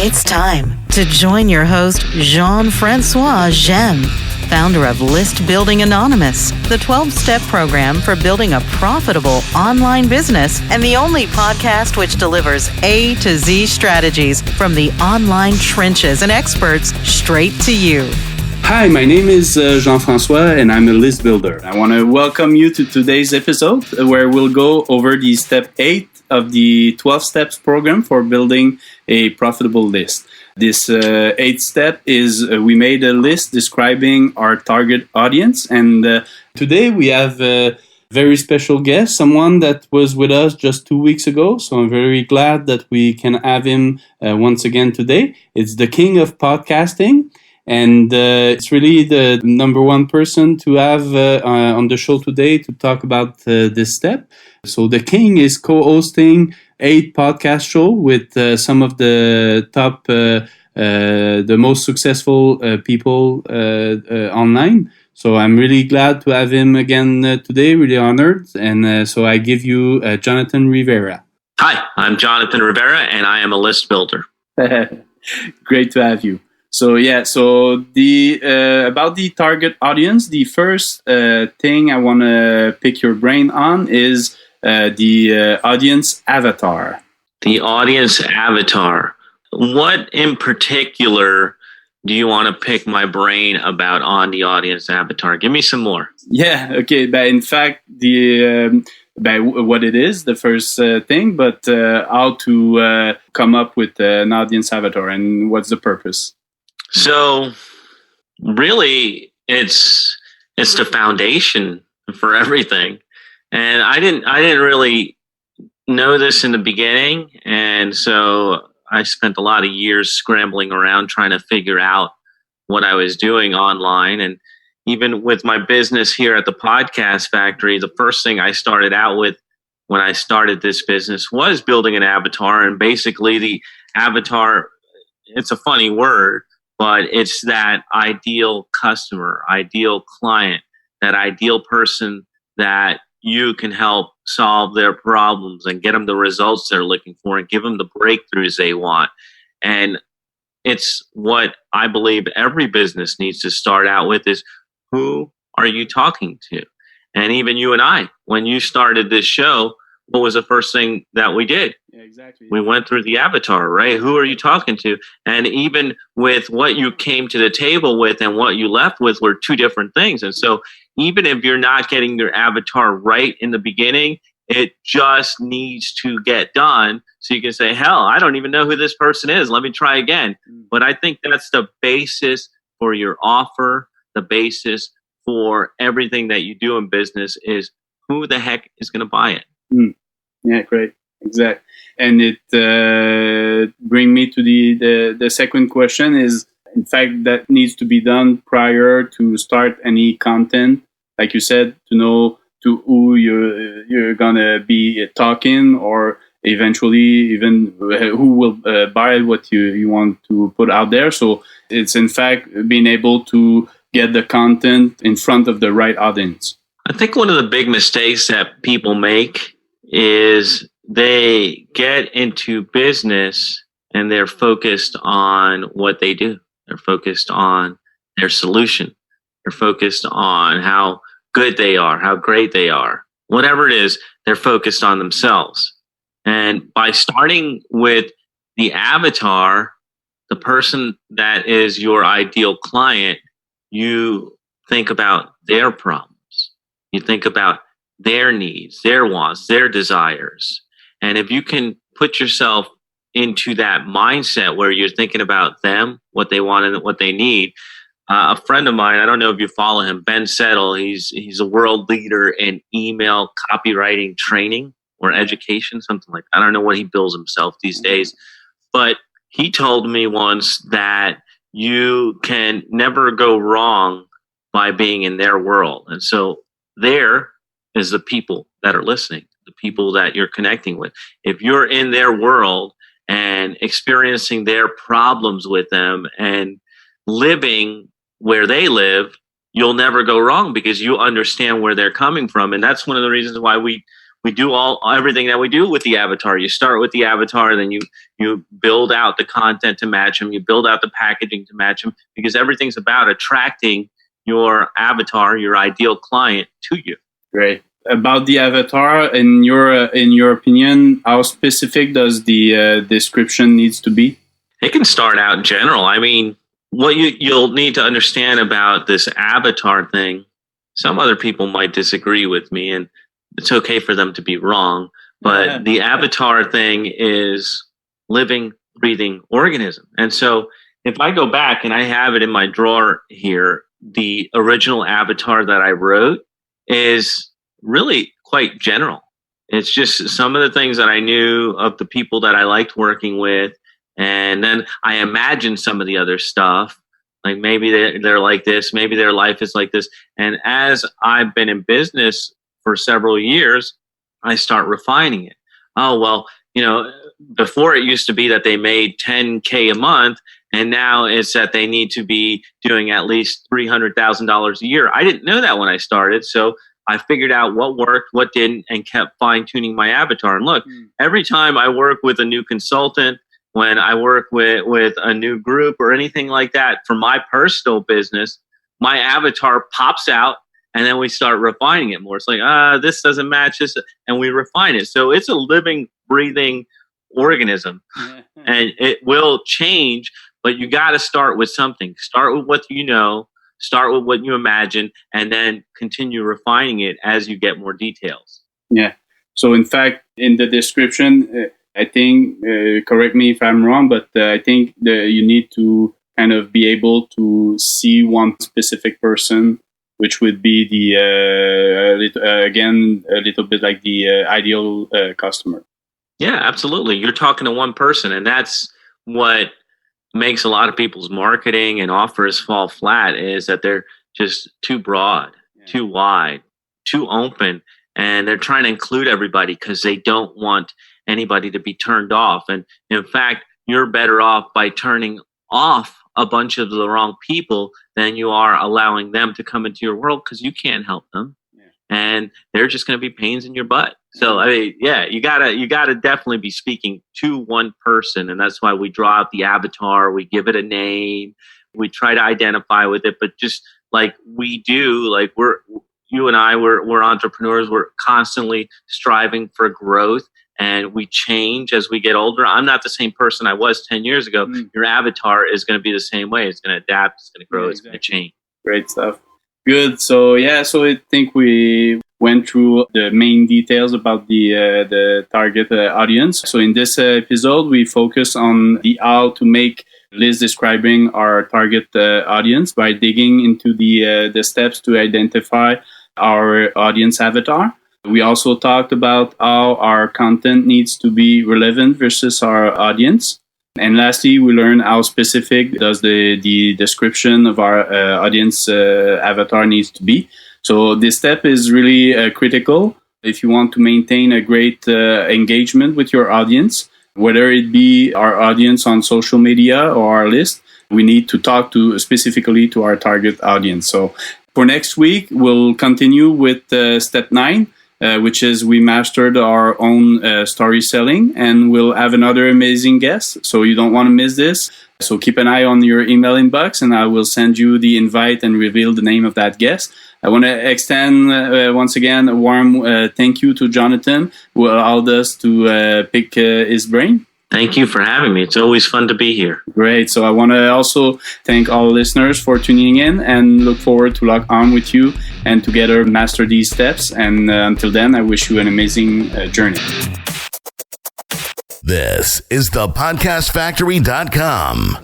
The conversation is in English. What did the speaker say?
It's time to join your host, Jean-Francois Gemme, founder of List Building Anonymous, the 12-step program for building a profitable online business and the only podcast which delivers A to Z strategies from the online trenches and experts straight to you. Hi, my name is Jean-Francois and I'm a list builder. I want to welcome you to today's episode where we'll go over the step 8 of the 12 steps program for building a profitable list. This 8th step is we made a list describing our target audience, and today we have a very special guest, someone that was with us just 2 weeks ago, so I'm very glad that we can have him once again today. It's the king of podcasting, and it's really the number one person to have on the show today to talk about this step. So the king is co-hosting 8 podcast shows with some of the top, the most successful people online. So I'm really glad to have him again today, really honored. And so I give you Jonathan Rivera. Hi, I'm Jonathan Rivera, and I am a list builder. Great to have you. So the about the target audience, the first thing I want to pick your brain on is the audience avatar. The audience avatar. What in particular do you want to pick my brain about on the audience avatar? Give me some more. Yeah, okay. But in fact, what it is, the first thing, but how to come up with an audience avatar and what's the purpose? So really, it's the foundation for everything. And I didn't really know this in the beginning, and so I spent a lot of years scrambling around trying to figure out what I was doing online. And even with my business here at the Podcast Factory, the first thing I started out with when I started this business was building an avatar. And basically the avatar, it's a funny word, but it's that ideal customer, ideal client, that ideal person that you can help solve their problems and get them the results they're looking for and give them the breakthroughs they want. And it's what I believe every business needs to start out with is, who are you talking to? And even you and I, when you started this show, what was the first thing that we did? Yeah, exactly. We went through the avatar, right? Who are you talking to? And even with what you came to the table with and what you left with were two different things. And so even if you're not getting your avatar right in the beginning, it just needs to get done. So you can say, hell, I don't even know who this person is. Let me try again. But I think that's the basis for your offer. The basis for everything that you do in business is who the heck is going to buy it. Yeah, great. Exactly. And it brings me to the second question is, in fact, that needs to be done prior to start any content. Like you said, to know to who you're going to be talking, or eventually even who will buy what you want to put out there. So it's in fact being able to get the content in front of the right audience. I think one of the big mistakes that people make is they get into business and they're focused on what they do. They're focused on their solution. They're focused on how good they are, how great they are. Whatever it is, they're focused on themselves. And by starting with the avatar, the person that is your ideal client, you think about their problems. You think about their needs, their wants, their desires. And if you can put yourself into that mindset where you're thinking about them, what they want and what they need. A friend of mine, I don't know if you follow him, Ben Settle, he's a world leader in email copywriting training or education, something like that. I don't know what he bills himself these days, but he told me once that you can never go wrong by being in their world. And so there is the people that are listening, the people that you're connecting with. If you're in their world and experiencing their problems with them and living where they live, you'll never go wrong because you understand where they're coming from. And that's one of the reasons why we we do everything that we do with the avatar. You start with the avatar, then you build out the content to match them. You build out the packaging to match them, because everything's about attracting your avatar, your ideal client, to you. Great. About the avatar, in your opinion, how specific does the description needs to be? It can start out general. I mean, what you'll need to understand about this avatar thing, some other people might disagree with me, and it's okay for them to be wrong, but the avatar thing is living, breathing organism. And so if I go back, and I have it in my drawer here, the original avatar that I wrote is really quite general. It's just some of the things that I knew of the people that I liked working with. And then I imagined some of the other stuff, like maybe they're like this, maybe their life is like this. And as I've been in business for several years, I start refining it. Oh, well, before it used to be that they made $10K a month, and now it's that they need to be doing at least $300,000 a year. I didn't know that when I started. So I figured out what worked, what didn't, and kept fine-tuning my avatar. And look, every time I work with a new consultant, when I work with a new group or anything like that for my personal business, my avatar pops out, and then we start refining it more. It's like, this doesn't match this, and we refine it. So it's a living, breathing organism, and it will change, but you got to start with something. Start with what you know, start with what you imagine, and then continue refining it as you get more details. Yeah. So in fact, in the description, I think, correct me if I'm wrong, but I think you need to kind of be able to see one specific person, which would be a little bit like the ideal customer. Yeah, absolutely. You're talking to one person, and that's what makes a lot of people's marketing and offers fall flat, is that they're just too broad, too wide, too open, and they're trying to include everybody because they don't want anybody to be turned off. And in fact, you're better off by turning off a bunch of the wrong people than you are allowing them to come into your world, because you can't help them. And they're just going to be pains in your butt. So, I mean, you gotta definitely be speaking to one person. And that's why we draw out the avatar. We give it a name. We try to identify with it. But just like we do, like you and I, we're entrepreneurs. We're constantly striving for growth, and we change as we get older. I'm not the same person I was 10 years ago. Your avatar is going to be the same way. It's going to adapt. It's going to grow. It's going to change. Great stuff. Good. So I think we went through the main details about the target audience. So in this episode, we focus on the how to make lists describing our target audience by digging into the steps to identify our audience avatar. We also talked about how our content needs to be relevant versus our audience. And lastly, we learn how specific does the description of our audience avatar needs to be. So this step is really critical if you want to maintain a great engagement with your audience, whether it be our audience on social media or our list. We need to talk specifically to our target audience. So for next week, we'll continue with step 9. Which is we mastered our own story selling, and we'll have another amazing guest. So you don't want to miss this. So keep an eye on your email inbox, and I will send you the invite and reveal the name of that guest. I want to extend once again a warm thank you to Jonathan, who allowed us to pick his brain. Thank you for having me. It's always fun to be here. Great. So I want to also thank all listeners for tuning in, and look forward to lock on with you and together master these steps. And until then, I wish you an amazing journey. This is thepodcastfactory.com.